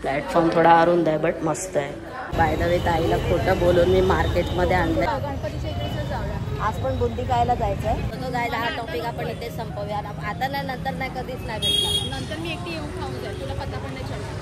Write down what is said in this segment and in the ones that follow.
Platform थोडा अरुंद आहे बट मस्त आहे। बाय द वे ताईला खोटं बोलून मी मार्केटमध्ये आणलंय। गणपतीच्या इकडेच जाऊया। आज पण बुंदी खायला जायचंय। तो जायला हा टॉपिक आपण इथे संपवूया। आता नाही, नंतर नाही, कधीच नाही भेटणार। नंतर मी एकटी येऊन खाऊन जाईल, तुला पत्ता पण नाही चढणार।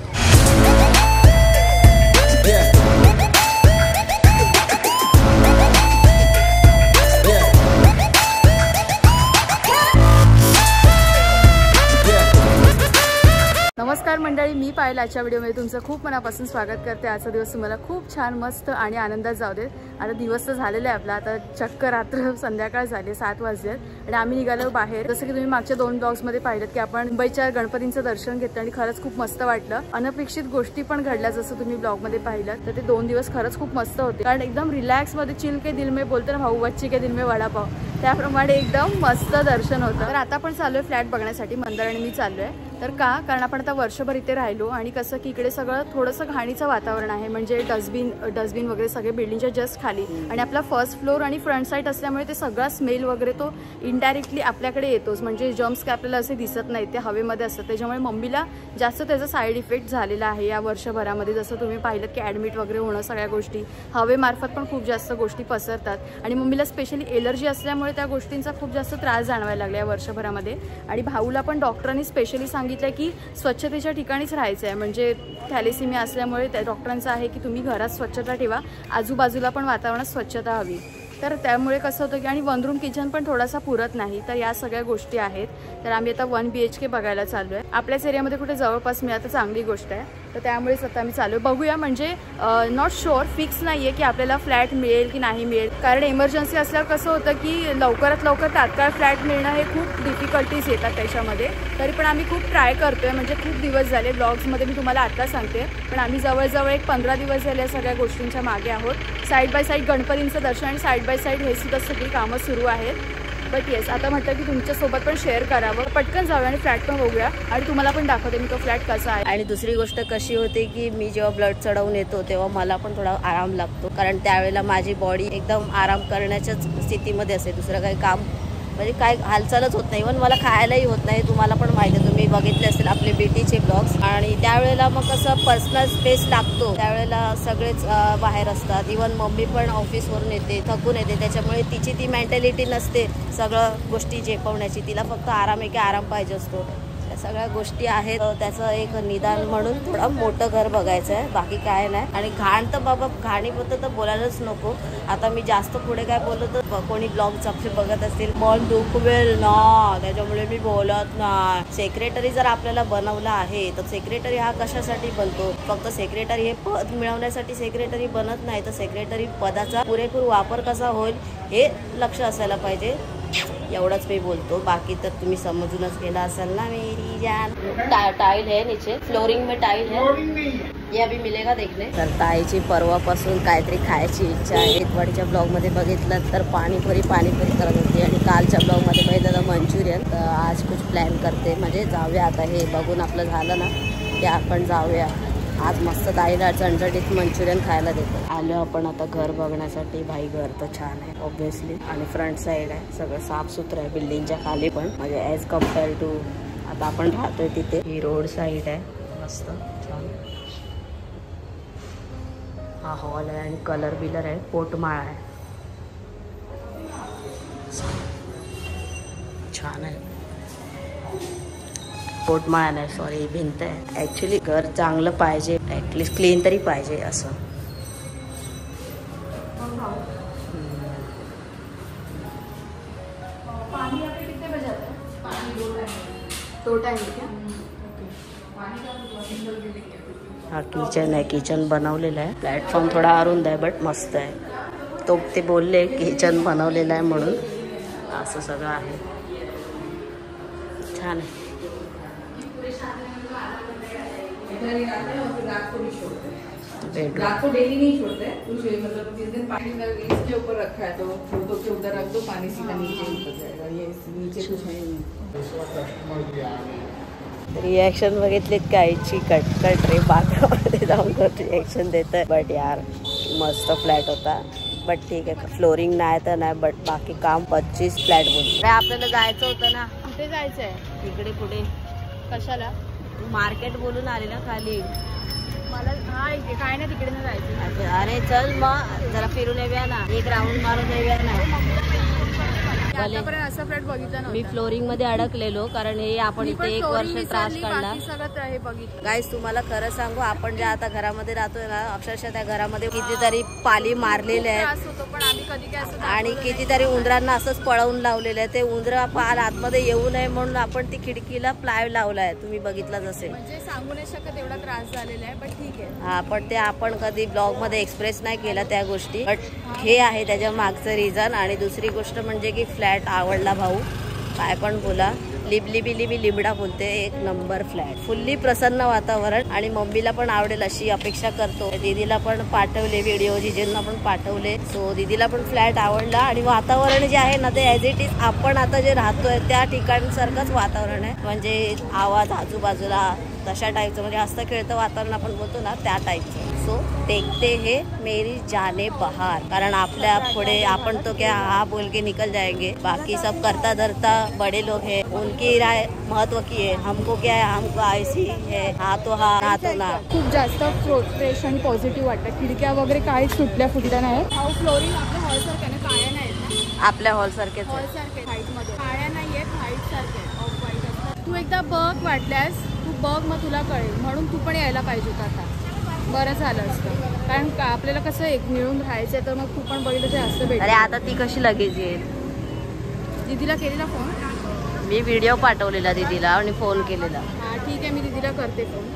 नमस्कार मंडळी, मी पायल आजच्या व्हिडिओमध्ये तुमचं खूप मनापासून स्वागत करते। आजचा दिवस तुम्हाला खूप छान, मस्त आणि आनंदात जाऊ देत। आता दिवस तर झालेला आहे आपला, आता चक्क रात्र संध्याकाळ झाली, 7 वाजले आणि आम्ही निघालो बाहेर। जसं की तुम्ही मागच्या 2 ब्लॉग्समध्ये पाहिलं की आपण मुंबईच्या गणपतींचं दर्शन घेतलं आणि खरंच खूप मस्त वाटलं। अनपेक्षित गोष्टी पण घडल्या, जसं तुम्ही ब्लॉगमध्ये पाहिलं। तर ते 2 दिवस खरंच खूप मस्त होते, कारण एकदम रिलॅक्समध्ये चिल के दिल में बोलतो ना भाऊ, बच्ची के दिल में वडापाव, त्याप्रमाणे एकदम मस्त दर्शन होतं। तर आता आपण चाललोय फ्लॅट बघण्यासाठी, मंदार आणि मी चाललोय। तर का, कारण आपण आता वर्षभर इथे राहिलो आणि कसं की इकडे सगळं थोडंसं घाणीचं वातावरण आहे, म्हणजे डस्टबिन वगैरे सगळे बिल्डिंगच्या जस्ट खाली, आणि आपला फर्स्ट फ्लोर आणि फ्रंट साईड असल्यामुळे ते सगळा स्मेल वगैरे तो इनडायरेक्टली आपल्याकडे येतोच, म्हणजे जर्म्स काय आपल्याला असे दिसत नाहीत, ते हवेमध्ये असतात। त्याच्यामुळे मम्मीला जास्त त्याचा साईड इफेक्ट झालेला आहे या वर्षभरामध्ये। जसं तुम्ही पाहिलं की ॲडमिट वगैरे होणं, सगळ्या गोष्टी हवेमार्फत पण खूप जास्त गोष्टी पसरतात आणि मम्मीला स्पेशली एलर्जी असल्यामुळे त्या गोष्टींचा खूप जास्त त्रास जाणवायला लागला या वर्षभरामध्ये। आणि भाऊला पण डॉक्टरांनी स्पेशली सांगितलं की स्वच्छतेच्या ठिकाणीच राहायचं आहे, म्हणजे थॅलेसिमिया असल्यामुळे त्या डॉक्टरांचं आहे की तुम्ही घरात स्वच्छता ठेवा, आजूबाजूला पण वातावरणात स्वच्छता हवी। तर त्यामुळे कसं होतं की आणि 1 रूम किचन पण थोडासा पुरत नाही, तर या सगळ्या गोष्टी आहेत। तर आम्ही आता 1 BHK बघायला चाललो आहे। आपल्याच एरियामध्ये कुठे जवळपास मिळालं तर चांगली गोष्ट आहे, तर त्यामुळेच आता आम्ही चालू बघूया। म्हणजे नॉट शुअर, फिक्स नाही आहे की आपल्याला फ्लॅट मिळेल की नाही मिळेल, कारण इमर्जन्सी असल्यावर कसं होतं की लवकरात लवकर तात्काळ फ्लॅट मिळणं हे खूप डिफिकल्टीज येतात त्याच्यामध्ये। तरी पण आम्ही खूप ट्राय करतोय, म्हणजे खूप दिवस झाले, ब्लॉग्समध्ये मी तुम्हाला आता सांगते, पण आम्ही जवळजवळ एक 15 दिवस झाले सगळ्या गोष्टींच्या मागे आहोत। साईड बाय साईड गणपतींचं दर्शन आणि साईड बाय साईड हे सुद्धा सगळी कामं सुरू आहेत। बट येस, आता म्हटलं की तुमच्यासोबत पण शेअर करावं, पटकन जाऊया आणि फ्लॅट पण बघूया आणि तुम्हाला पण दाखवते मी तो फ्लॅट कसा आहे। आणि दुसरी गोष्ट कशी होते की मी जेव्हा ब्लड चढवून येतो तेव्हा मला पण थोडा आराम लागतो, कारण त्यावेळेला माझी बॉडी एकदम आराम करण्याच्याच स्थितीमध्ये असते, दुसरं काही काम म्हणजे काय हालचालच होत नाही, इव्हन मला खायलाही होत नाही। तुम्हाला पण माहिती आहे, तुम्ही बघितले असेल आपले BTचे ब्लॉग्स। आणि त्यावेळेला मग कसं पर्सनल स्पेस लागतो, त्यावेळेला सगळेच बाहेर असतात, इव्हन मम्मी पण ऑफिसवरून येते, थकून येते, त्याच्यामुळे तिची ती मेंटॅलिटी नसते सगळं गोष्टी झेपवण्याची, तिला फक्त आराम आहे की आराम पाहिजे असतो। त्या सगळ्या गोष्टी आहेत, त्याचं एक निदान म्हणून थोडं मोठं घर बघायचं आहे, बाकी काय नाही। आणि घाण तर बाबा, घाणीबद्दल तर बोलायलाच नको। आता मी जास्त पुढे काय बोललो तर कोणी ब्लॉग्स आपले बघत असतील, मन दुखवेल ना, त्याच्यामुळे मी बोलत नाही। सेक्रेटरी जर आपल्याला बनवलं आहे तर सेक्रेटरी हा कशासाठी बनतो, फक्त सेक्रेटरी हे पद मिळवण्यासाठी सेक्रेटरी बनत नाही, तर सेक्रेटरी पदाचा पुरेपूर वापर कसा होईल हे लक्ष असायला पाहिजे। एवढंच मी बोलतो, बाकी तर तुम्ही समजूनच गेला असाल ना मेरी जान। टाइल है नीचे, फ्लोरिंग में टाइल है, ये अभी मिलेगा देखने। तर ताईची परवापासून काहीतरी खायची इच्छा आहे। इतवाडीच्या ब्लॉगमध्ये बघितलं तर पाणीपुरी करत होती आणि कालच्या ब्लॉगमध्ये बघितलं मंचुरियन। तर आज कुछ प्लॅन करते, म्हणजे जाऊया आता, हे बघून आपलं झालं ना की आपण जाऊया। आज मस्त ताईला झणझणीत मंचुरियन खायला देतो। आलो आपण आता घर बघण्यासाठी। भाई घर तर छान आहे ऑब्व्हियसली, आणि फ्रंट साईड आहे, सगळं साफसुथरं आहे बिल्डिंगच्या खाली पण, म्हणजे ॲज कम्पेअर टू आता आपण राहतोय तिथे। ही रोड साईड आहे, मस्त छान। हा हॉल आहे आणि कलर बिलर आहे, पोटमाळ आहे, छान आहे। पोटमाळ नाही, सॉरी, भिंत आहे। ॲक्च्युली घर चांगलं पाहिजे, ॲटलिस्ट क्लीन तरी पाहिजे असं। हा किचन आहे, किचन बनवलेलं आहे। प्लॅटफॉर्म थोडा अरुंद आहे बट मस्त आहे। तो ते बोलले किचन बनवलेलं आहे म्हणून, असं सगळं आहे, छान आहे। रात को डेली नहीं छोड़ते, कुछ मतलब जिस दिन पानी इसके ऊपर रखा है तो फोटो के उधर रख दो, पानी सीधा नीचे उतर जाएगा, ये नीचे कुछ है नहीं। रिॲक्शन बघितलीत कायची, कटकट रे बाथरूममध्ये जाऊन रिॲक्शन देत आहे। बट यार मस्त फ्लॅट होता, बट ठीक आहे, फ्लोरिंग नाही तर नाही, बट बाकी काम 25 फ्लॅट बोलतो। आपल्याला जायचं होतं ना, कुठे जायचंय? इकडे पुढे कशाला? मार्केट बोलून आले ना खाली, मला हा काय नाही तिकडे नाही जायचं. अरे चल मग जरा फिरून येऊया ना, एक राऊंड मारून येऊया ना. आतापर्यंत असं फ्लॅट बघितला नव्हता. मी फ्लोरिंग मध्ये अडकलेलो कारण हे आपण इथे 1 वर्ष त्रास काढला. सगळं हे बघितलं. गाईस तुम्हाला खरं सांगू, आपण ज्या आता घरामध्ये राहतोय ना, अक्षरशः त्या घरामध्ये कितीतरी पाली मारलेले आहेत पण आम्ही कधी काय असं आणि कितीतरी उंदरांना असंच पळवून लावलेलं आहे. ते उंदर पाल आतमध्ये येऊ नये म्हणून आपण ती खिडकीला प्लाय लावलाय, तुम्ही बघितलंच असेल. म्हणजे सांगू नाही शकत एवढा त्रास झालेला आहे, पण ठीक आहे. हा, पण ते आपण कधी ब्लॉग मध्ये एक्सप्रेस नाही केला त्या गोष्टी, बट हे आहे त्याच्या मागचं रिझन. आणि दुसरी गोष्ट म्हणजे की फ्लॅट आवडला भाऊ, काय पण बोला. लिबली लिबडा बोलते, 1 नंबर फ्लॅट, फुल्ली प्रसन्न वातावरण. आणि मम्मीला पण आवडेल अशी अपेक्षा करतो. दीदीला पण पाठवले व्हिडिओ, जिजेंना पण पाठवले. सो दीदीला पण फ्लॅट आवडला. आणि वातावरण जे आहे ना ते ॲज इट इज आपण आता जे राहतोय त्या ठिकाणसारखंच वातावरण आहे. म्हणजे आवाज आजूबाजूला तशा टाईपचं, म्हणजे हसतं खेळतं वातावरण आपण बोलतो ना त्या टाईपचं. सो देखते हे मेरी जाने बहार. कारण आपल्या पुढे आपण तो क्या हा बोल के निकल जाएंगे, बाकी सब करता धरता बड़े लोग हैं, उनकी राय महत्व की है. हमको क्या है, हमको ऐसी है, हा तो हा, ना तो ना. खूप जास्त फ्रेश आणि पॉझिटिव्ह वाटतं. खिडक्या वगैरे काहीच तुटल्या फुटल्या नाही. फ्लोरिंग आपल्या हॉल सारखं ना, काळ्या नाहीत ना, आपल्या हॉल सारखेच हॉल सारखे व्हाईट मध्ये, काळ्या नाहीयेत, व्हाईट सारखे ऑफ व्हाईट. तू एकदा बघ, वाटल्यास तू बघ, मग तुला कळेल. म्हणून तू पण यायला पाहिजे होता आता, बरं झालं असतं. कारण आपल्याला कसं एक मिळून राहायचंय, तर मग तू पण बघितलं ते असं भेट. अरे आता ती कशी लगेच येईल? दीदीला केलेला फोन, मी व्हिडिओ पाठवलेला दीदीला आणि फोन केलेला. हा ठीक आहे, मी दीदीला करते फोन.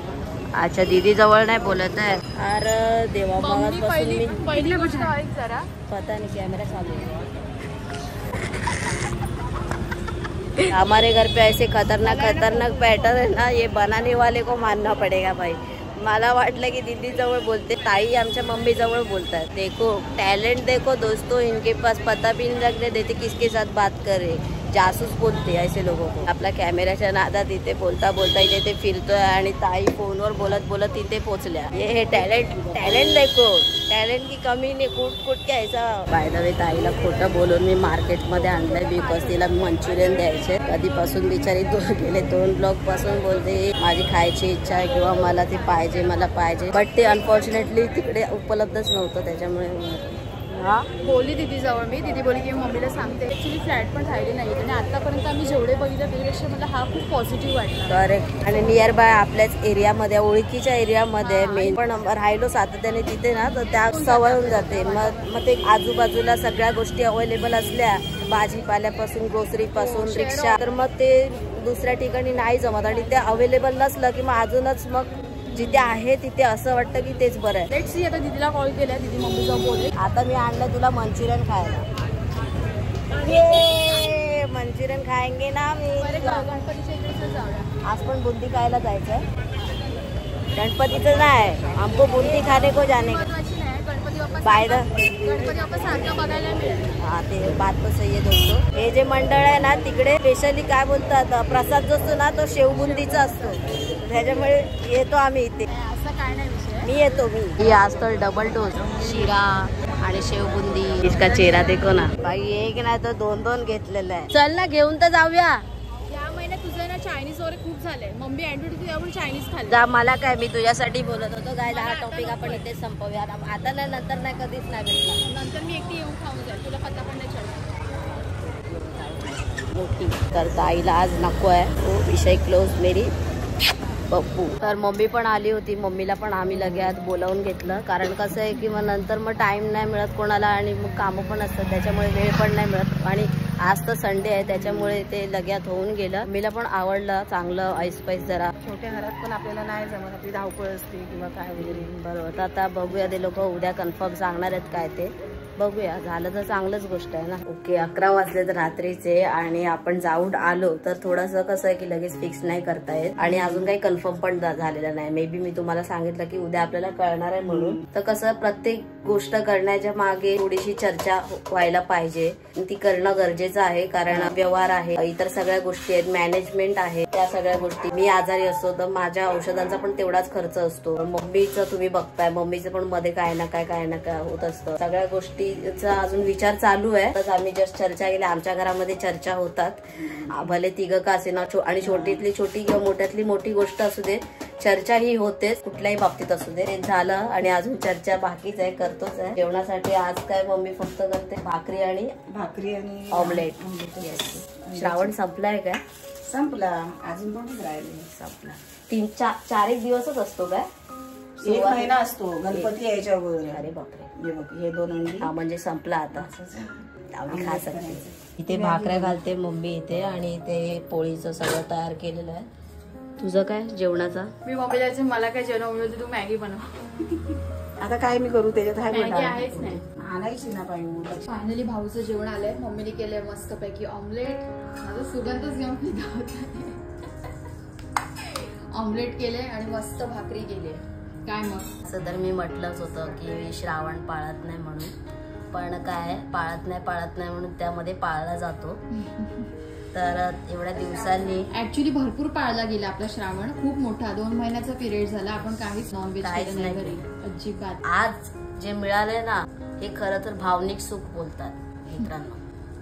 अच्छा, दीदी जवळ नाही बोलत आहे. अरे देवा, पहिली गोष्ट ऐक जरा, पता नहीं कॅमेरा चालू है. हमारे घर पे ऐसे खतरनाक पैटर्न है ना, ये बनाने वाले को मानना पडेगा भाई. मला वाटलं की दीदी जवळ बोलते, ताई आमच्या मम्मी जवळ बोलतात. देखो टैलेंट देखो दोस्तों, इनके पास पता भी नहीं लगने देते किसके साथ बात करे. जासूस बोलते ऐसे लोगों को. आपला कॅमेऱ्याच्या नादात इथे बोलता बोलता इथे ते फिरतोय आणि ताई फोनवर बोलत बोलत इथे पोहोचल्या. हे टॅलेंट देखो, टॅलेंट की कमी नाही, कुट घ्यायचा. बाय द वे ताईला खोटं बोलून मी मार्केटमध्ये आणलंय बिकॉज तिला मंचुरियन द्यायचे. कधीपासून बिचारी गेले 2 ब्लॉग पासून बोलते माझी खायची इच्छा आहे किंवा मला ते मला पाहिजे, बट ते अनफॉर्च्युनेटली तिकडे उपलब्धच नव्हतं. त्याच्यामुळे हा बोलली दीदी जवळ मी, दीदी बोलली की मम्मीला सांगते. ऍक्च्युली फ्लॅट पण राहिले नाही आणि आतापर्यंत आम्ही जेवढे बघितलं त्याच्यापेक्षा मला हा खूप पॉझिटिव्ह वाटला. करेक्ट. आणि नियर बाय आपल्याच एरियामध्ये, ओळखीच्या एरियामध्ये मी पण राहिलो सातत्याने तिथे ना, तर त्या सवय होऊन जाते. मग ते आजूबाजूला सगळ्या गोष्टी अवेलेबल असल्या, भाजीपाल्यापासून ग्रोसरीपासून रिक्षा, तर मग ते दुसऱ्या ठिकाणी नाही जमत. आणि ते अवेलेबल नसलं की मग अजूनच मग जिथे आहे तिथे असं वाटतं की तेच बरं आहे. लेट्स सी, आता दीदीला कॉल केला, दीदी मम्मी जाऊ बोले. आता मी आणलं तुला मंचुरियन खायला. ये मंचुरियन खाएंगे ना मी. गणपतीच्या इकडे जाऊया. आज पण बुंदी खायला जायचंय. गणपतीचं नाही, हमको बुंदी खाने को जाने का. गणपती बाप्पा सारखं बघायला मिळेल. हा, ते बात तो सही आहे दोस्तों. हे जे मंडळ आहे ना तिकडे स्पेशली काय बोलतात, प्रसाद जो असतो ना तो शेवबुंदीचा असतो. त्याच्यामुळे येतो आम्ही इथे. असं काय नाही विषय, मी येतो. मी आज तर डबल डोस शिरा आणि शेवबुंदी. इसका चेहरा देखो ना भाई, एक नाही तर 2 घेतलेलं आहे. चल ना, घेऊन तर जाऊया. या महिन्यात तुझं ना चायनीज वगैरे खूप झालंय. मम्मी अँड्रॉइड आपण चायनीज खाल्लं. जा, मला काय, मी तुझ्यासाठी बोलत होतो. काय हा टॉपिक आपण इथे संपवूया. आता नाही, नंतर नाही, कधीच नाही भेटला. नंतर मी एकटी येऊन खाऊन जाईल, तुला पत्ता पण नाही चढणार. मोठी तर ताईला आज नको आहे, तो विषय क्लोज मेरी पप्पू. तर मम्मी पण आली होती, मम्मीला पण आम्ही लगेच बोलावून घेतलं. कारण कसं आहे की मग नंतर मग टाइम नाही मिळत कोणाला आणि मग कामं पण असतात, त्याच्यामुळे वेळ पण नाही मिळत. आणि आज तर संडे आहे त्याच्यामुळे ते लगेच होऊन गेलं. मम्मीला पण आवडलं चांगलं ऐसपैस. जरा छोट्या घरात पण आपल्याला नाही जमत, आपली धावपळ असते किंवा काय वगैरे. बरोबर. आता बघूया, ते लोक उद्या कन्फर्म सांगणार आहेत काय ते बघूया. झालं तर चांगलंच गोष्ट आहे ना. ओके, 11 वाजले तर रात्रीचे आणि आपण जाऊन आलो. तर थोडंसं कसं आहे की लगेच फिक्स नाही करता येत आणि अजून काही कन्फर्म पण झालेलं नाही. मे बी मी तुम्हाला सांगितलं की उद्या आपल्याला कळणार आहे म्हणून. तर कसं प्रत्येक गोष्ट करण्याच्या मागे थोडीशी चर्चा व्हायला पाहिजे, ती करणं गरजेचं आहे. कारण व्यवहार आहे, इतर सगळ्या गोष्टी आहेत, मॅनेजमेंट आहे, त्या सगळ्या गोष्टी. मी आजारी असतो तर माझ्या औषधांचा पण तेवढाच खर्च असतो. मम्मीचं तुम्ही बघताय, मम्मीचं पण मध्ये काय ना काय होत असतं. सगळ्या गोष्टी अजून विचार चालू आहे. तर आम्ही जस्ट चर्चा केली, आमच्या घरामध्ये चर्चा होतात. भले तिघं का असे ना, आणि छोटीतली छोटी किंवा मोठ्यातली मोठी गोष्ट असू दे, चर्चा ही होतेच कुठल्याही बाबतीत असू दे. ते झालं आणि अजून चर्चा बाकीच आहे, करतोच आहे. जेवणासाठी आज काय मम्मी फक्त करते भाकरी आणि ऑमलेट. श्रावण संपलाय काय? संपला, अजून पण राहिले. संपला. 3-4 दिवसच असतो काय? 1 महिना असतो गणपती यायच्या अगोदर. अरे बापरे. हे बघ, हे 2 अंडी. हा म्हणजे संपला आता. खा सकते. इथे भाकऱ्या घालते मम्मी इथे आणि ते पोळीचं सगळं तयार केलेलं आहे. तुझं काय जेवणाचा? मी मम्मीला मला काय जेवण होतं, तू मॅगी बनव. आता काय मी करू, त्याच्यात मॅगी आहेच नाही, आणायची ना पाहिजे. फायनली भाऊचं जेवण आलंय. मम्मीने केलंय मस्तपैकी ऑमलेट. माझा सुगंधच घेऊन पिता होता. ऑमलेट केले आणि मस्त भाकरी केली. काय मग असं तर मी म्हटलंच होतं की श्रावण पाळत नाही म्हणून, पण काय पाळत नाही म्हणून त्यामध्ये पाळला जातो. तर एवढ्या दिवसांनी ऍक्च्युली भरपूर पाळला गेला आपला श्रावण. खूप मोठा 2 महिन्याचा पिरियड झाला. आपण काहीच नॉनव्हेज नाही घरी अजिबात. आज जे मिळालंय ना हे खरं तर भावनिक सुख बोलतात मित्रांनो.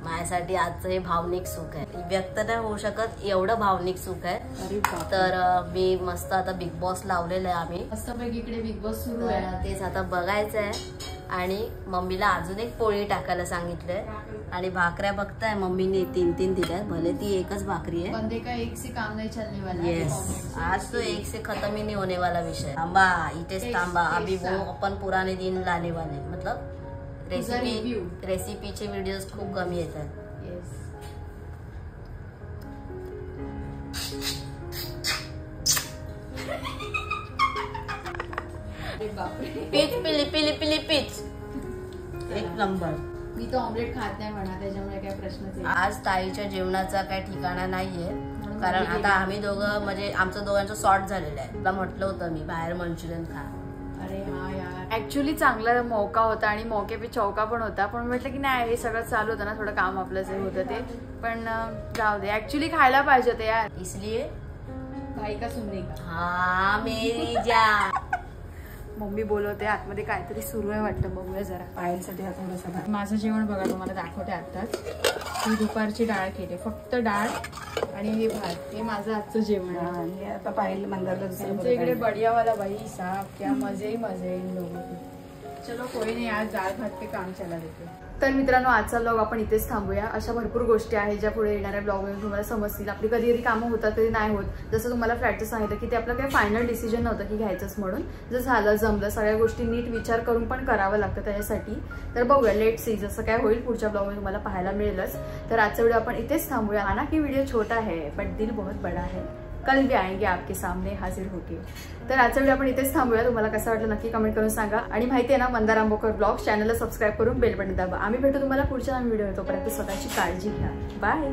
माझ्यासाठी आजचं हे भावनिक सुख आहे, व्यक्त नाही होऊ शकत एवढं भावनिक सुख आहे. तर मी मस्त आता बिग बॉस लावलेलं आहे आम्ही. मस्तपैकी इकडे बिग बॉस सुरू आहे. तेच आता बघायचं आहे. आणि मम्मीला अजून एक पोळी टाकायला सांगितलंय आणि भाकऱ्या बघताय मम्मीने 3 दिल्यात. भले ती एकच भाकरी आहे. बंदे का एक से काम नहीं चलने वाला. येस, आज तो एक से खत्म ही नहीं होने वाला विषय. थांबा इथेच थांबा. अभी वो अपन पुराने दिन लाने वाले. मतलब रेसिपीचे व्हिडिओज खूप कमी येतात. पीच एक नंबर. मी तो ऑमलेट खात नाही म्हणा, त्याच्यामुळे काय प्रश्नच नाही. आज ताईच्या जेवणाचा काय ठिकाणा नाहीये, कारण आता आम्ही दोघं म्हणजे आमचं दोघांचं सॉर्ट झालेलं आहे. तुला म्हटलं होतं मी बाहेर मंचुरियन खा. अरे हा यार, ऍक्च्युली चांगला मौका होता आणि मौके पे चौका पण होता. पण म्हटलं की नाही, हे सगळं चालू होतं ना, थोडं काम आपलं जे होतं ते. पण जाऊ दे, ऍक्च्युली खायला पाहिजे होतं यार. इसलिए भाई का सुनने का. हा मेरी जा. मम्मी बोलवते आतमध्ये, काहीतरी सुरू आहे वाटतं. बघूया जरा. पायलसाठी थोडंसं. माझं जेवण बघा, तुम्हाला दाखवते आताच. ही दुपारची डाळ केली, फक्त डाळ आणि हे भात. हे माझं आजचं जेवण आहे. आता पायल मंदारला इकडे बढियावाला बाई साहब, क्या मजे ही मजे इन लोगों के. चलो कोई नाही, आज डाळ भात पे काम चला देते. तर मित्रांनो, आजचा ब्लॉग आपण इथेच थांबूया. अशा भरपूर गोष्टी आहेत ज्या पुढे येणाऱ्या ब्लॉगमध्ये तुम्हाला समजतील. आपली कधी कधी कामं होतात, कधी नाही होत. जसं तुम्हाला फ्लॅटचं सांगितलं की ते आपलं काही फायनल डिसिजन नव्हतं की घ्यायचंच म्हणून. जर झालं जमलं, सगळ्या गोष्टी नीट विचार करून पण करावं लागतं त्याच्यासाठी. तर बघूया, लेट सी जसं काय होईल पुढच्या ब्लॉगमध्ये तुम्हाला पाहायला मिळेलच. तर आजचा व्हिडिओ आपण इथेच थांबूया. आना की व्हिडिओ छोटा है बट दिल बहुत बड़ा है. कल भी आएंगे आपके सामने हाजिर होके. तर आजचा व्हिडिओ आपण इथेच थांबूया. तुम्हाला कसं वाटलं नक्की कमेंट करून सांगा. आणि माहिती आहे ना, मंदार आंबोकर ब्लॉग चॅनलला सबस्क्राईब करून बेल बटन दाबा. आम्ही भेटू तुम्हाला पुढच्या नवीन व्हिडिओ. तोपर्यंत स्वतःची काळजी घ्या. बाय.